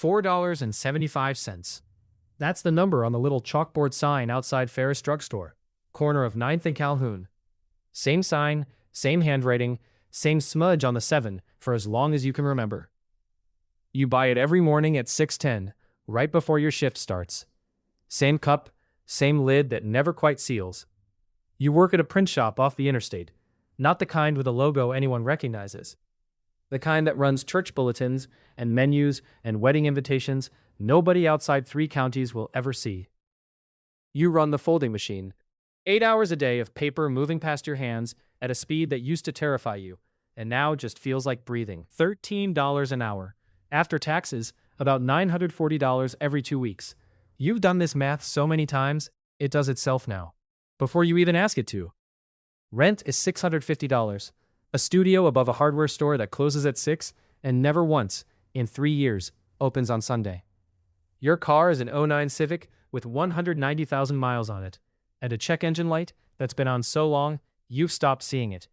$4.75. That's the number on the little chalkboard sign outside Ferris Drugstore, corner of 9th and Calhoun. Same sign, same handwriting, same smudge on the 7 for as long as you can remember. You buy it every morning at 6:10, right before your shift starts. Same cup, same lid that never quite seals. You work at a print shop off the interstate, not the kind with a logo anyone recognizes. The kind that runs church bulletins and menus and wedding invitations nobody outside 3 counties will ever see. You run the folding machine. 8 hours a day of paper moving past your hands at a speed that used to terrify you, and now just feels like breathing. $13 an hour. After taxes, about $940 every 2 weeks. You've done this math so many times, it does itself now, before you even ask it to. Rent is $650. A studio above a hardware store that closes at 6 and never once, in 3 years, opens on Sunday. Your car is an '09 Civic with 190,000 miles on it, and a check engine light that's been on so long, you've stopped seeing it.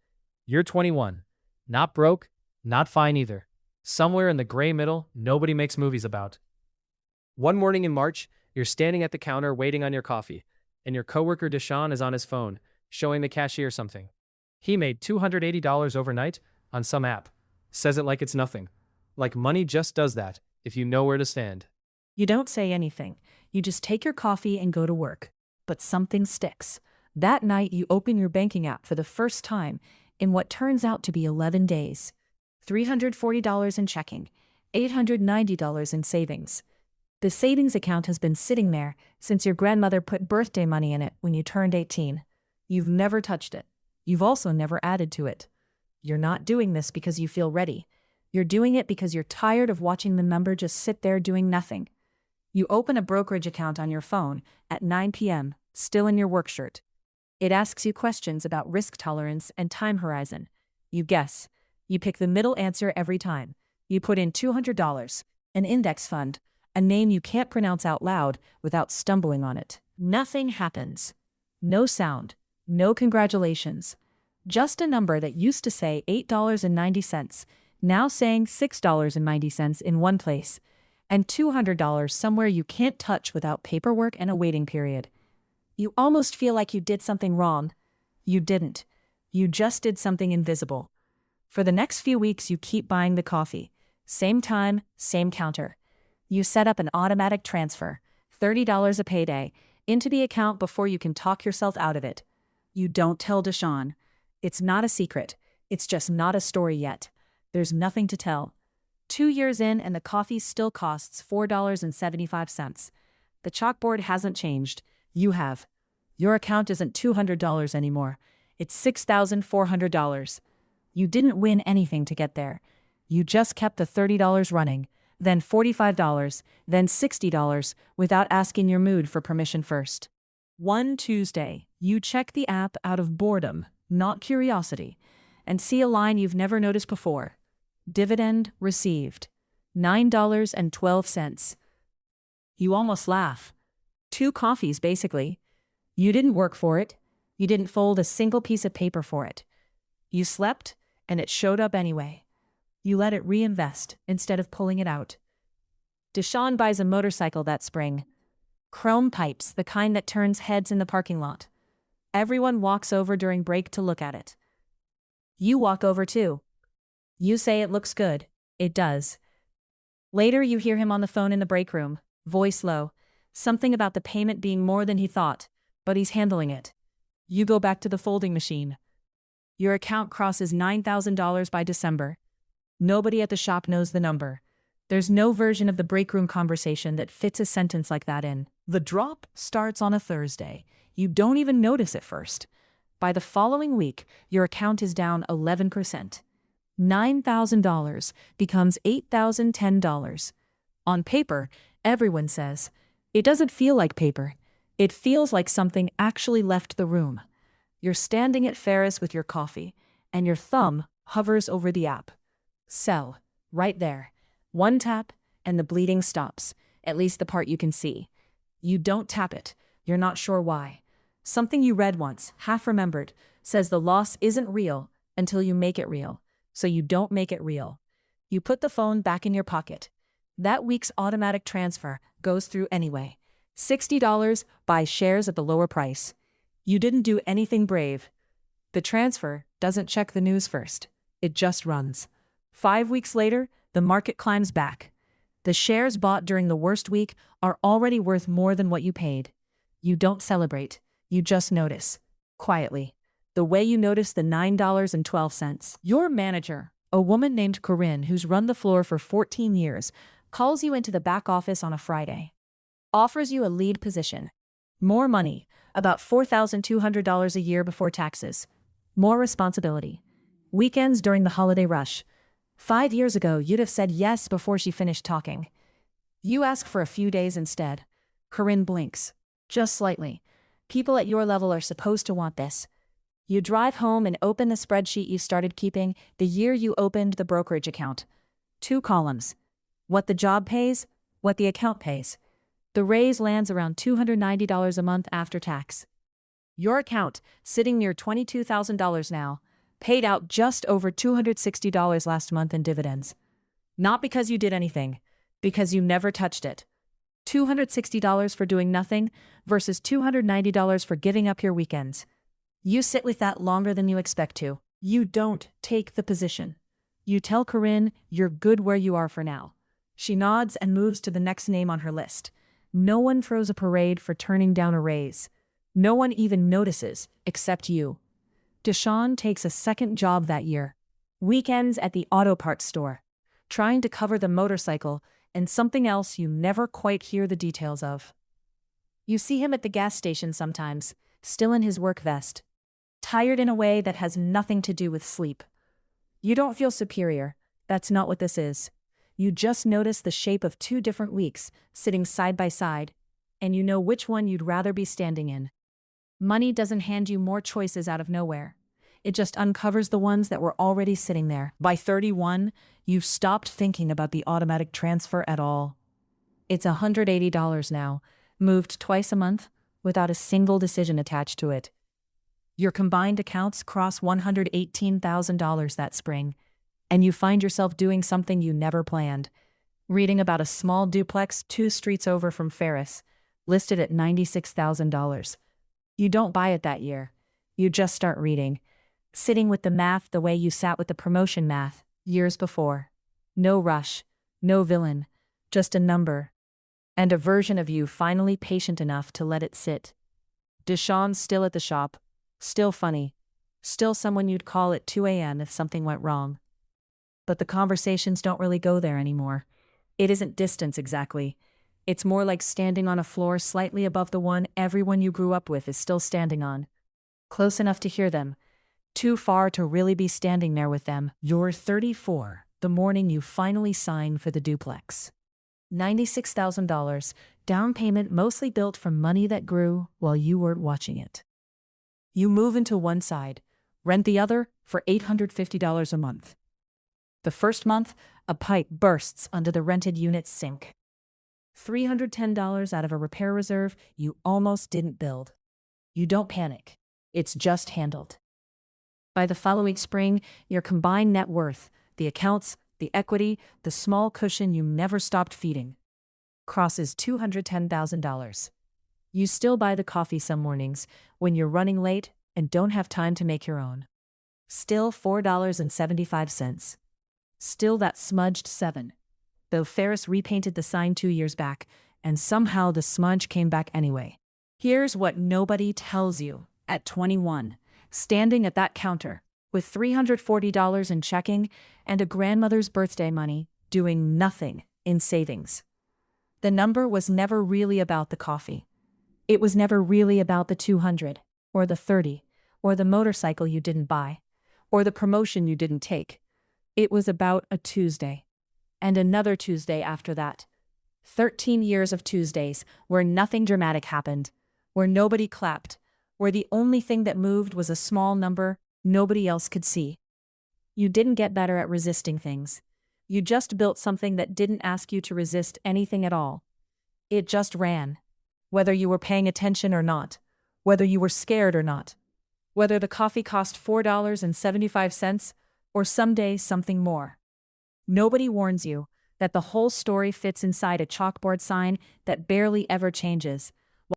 You're 21. Not broke, not fine either. Somewhere in the gray middle nobody makes movies about. One morning in March, you're standing at the counter waiting on your coffee, and your coworker Deshaun is on his phone, showing the cashier something. He made $280 overnight on some app. Says it like it's nothing. Like money just does that, if you know where to stand. You don't say anything. You just take your coffee and go to work. But something sticks. That night, you open your banking app for the first time in what turns out to be 11 days. $340 in checking, $890 in savings. The savings account has been sitting there since your grandmother put birthday money in it when you turned 18. You've never touched it. You've also never added to it. You're not doing this because you feel ready. You're doing it because you're tired of watching the number just sit there doing nothing. You open a brokerage account on your phone at 9 p.m., still in your work shirt. It asks you questions about risk tolerance and time horizon. You guess. You pick the middle answer every time. You put in $200, an index fund, a name you can't pronounce out loud without stumbling on it. Nothing happens. No sound. No congratulations. Just a number that used to say $8.90, now saying $6.90 in one place, and $200 somewhere you can't touch without paperwork and a waiting period. You almost feel like you did something wrong. You didn't. You just did something invisible. For the next few weeks, you keep buying the coffee. Same time, same counter. You set up an automatic transfer, $30 a payday, into the account before you can talk yourself out of it. You don't tell Deshaun. It's not a secret. It's just not a story yet. There's nothing to tell. 2 years in and the coffee still costs $4.75. The chalkboard hasn't changed. You have. Your account isn't $200 anymore. It's $6,400. You didn't win anything to get there. You just kept the $30 running, then $45, then $60 without asking your mood for permission first. One Tuesday, you check the app out of boredom, not curiosity, and see a line you've never noticed before. Dividend received. $9.12. You almost laugh. 2 coffees, basically. You didn't work for it. You didn't fold a single piece of paper for it. You slept, and it showed up anyway. You let it reinvest instead of pulling it out. Deshaun buys a motorcycle that spring. Chrome pipes, the kind that turns heads in the parking lot. Everyone walks over during break to look at it. You walk over too. You say it looks good. It does. Later you hear him on the phone in the break room, voice low. Something about the payment being more than he thought, but he's handling it. You go back to the folding machine. Your account crosses $9,000 by December. Nobody at the shop knows the number. There's no version of the break room conversation that fits a sentence like that in. The drop starts on a Thursday. You don't even notice it first. By the following week, your account is down 11%. $9,000 becomes $8,010. On paper, everyone says, it doesn't feel like paper. It feels like something actually left the room. You're standing at Ferris with your coffee, and your thumb hovers over the app. Sell, right there. One tap, and the bleeding stops, at least the part you can see. You don't tap it. You're not sure why. Something you read once, half remembered, says the loss isn't real until you make it real. So you don't make it real. You put the phone back in your pocket. That week's automatic transfer goes through anyway. $60 buys shares at the lower price. You didn't do anything brave. The transfer doesn't check the news first. It just runs. 5 weeks later, the market climbs back. The shares bought during the worst week are already worth more than what you paid. You don't celebrate. You just notice. Quietly. The way you notice the $9.12. Your manager, a woman named Corinne who's run the floor for 14 years, calls you into the back office on a Friday. Offers you a lead position. More money, about $4,200 a year before taxes. More responsibility. Weekends during the holiday rush. 5 years ago, you'd have said yes before she finished talking. You ask for a few days instead. Corinne blinks. Just slightly. People at your level are supposed to want this. You drive home and open the spreadsheet you started keeping the year you opened the brokerage account. 2 columns. What the job pays, what the account pays. The raise lands around $290 a month after tax. Your account, sitting near $22,000 now, paid out just over $260 last month in dividends. Not because you did anything, because you never touched it. $260 for doing nothing versus $290 for giving up your weekends. You sit with that longer than you expect to. You don't take the position. You tell Corinne you're good where you are for now. She nods and moves to the next name on her list. No one throws a parade for turning down a raise. No one even notices, except you. Deshawn takes a second job that year. Weekends at the auto parts store. Trying to cover the motorcycle and something else you never quite hear the details of. You see him at the gas station sometimes, still in his work vest. Tired in a way that has nothing to do with sleep. You don't feel superior. That's not what this is. You just notice the shape of 2 different weeks sitting side by side, and you know which one you'd rather be standing in. Money doesn't hand you more choices out of nowhere. It just uncovers the ones that were already sitting there. By 31, you've stopped thinking about the automatic transfer at all. It's $180 now, moved twice a month, without a single decision attached to it. Your combined accounts cross $118,000 that spring, and you find yourself doing something you never planned. Reading about a small duplex 2 streets over from Ferris, listed at $96,000. You don't buy it that year. You just start reading. Sitting with the math the way you sat with the promotion math years before. No rush, no villain, just a number. And a version of you finally patient enough to let it sit. Deshawn's still at the shop, still funny, still someone you'd call at 2 a.m. if something went wrong. But the conversations don't really go there anymore. It isn't distance exactly. It's more like standing on a floor slightly above the one everyone you grew up with is still standing on. Close enough to hear them. Too far to really be standing there with them. You're 34, the morning you finally sign for the duplex. $96,000, down payment mostly built from money that grew while you weren't watching it. You move into one side, rent the other for $850 a month. The first month, a pipe bursts under the rented unit's sink. $310 out of a repair reserve you almost didn't build. You don't panic. It's just handled. By the following spring, your combined net worth, the accounts, the equity, the small cushion you never stopped feeding, crosses $210,000. You still buy the coffee some mornings when you're running late and don't have time to make your own. Still $4.75. Still that smudged 7. Though Ferris repainted the sign 2 years back, and somehow the smudge came back anyway. Here's what nobody tells you. At 21, standing at that counter, with $340 in checking and a grandmother's birthday money, doing nothing in savings. The number was never really about the coffee. It was never really about the 200, or the 30, or the motorcycle you didn't buy, or the promotion you didn't take. It was about a Tuesday. And another Tuesday after that. 13 years of Tuesdays where nothing dramatic happened, where nobody clapped, where the only thing that moved was a small number nobody else could see. You didn't get better at resisting things. You just built something that didn't ask you to resist anything at all. It just ran. Whether you were paying attention or not, whether you were scared or not, whether the coffee cost $4.75 or someday something more. Nobody warns you, that the whole story fits inside a chalkboard sign that barely ever changes.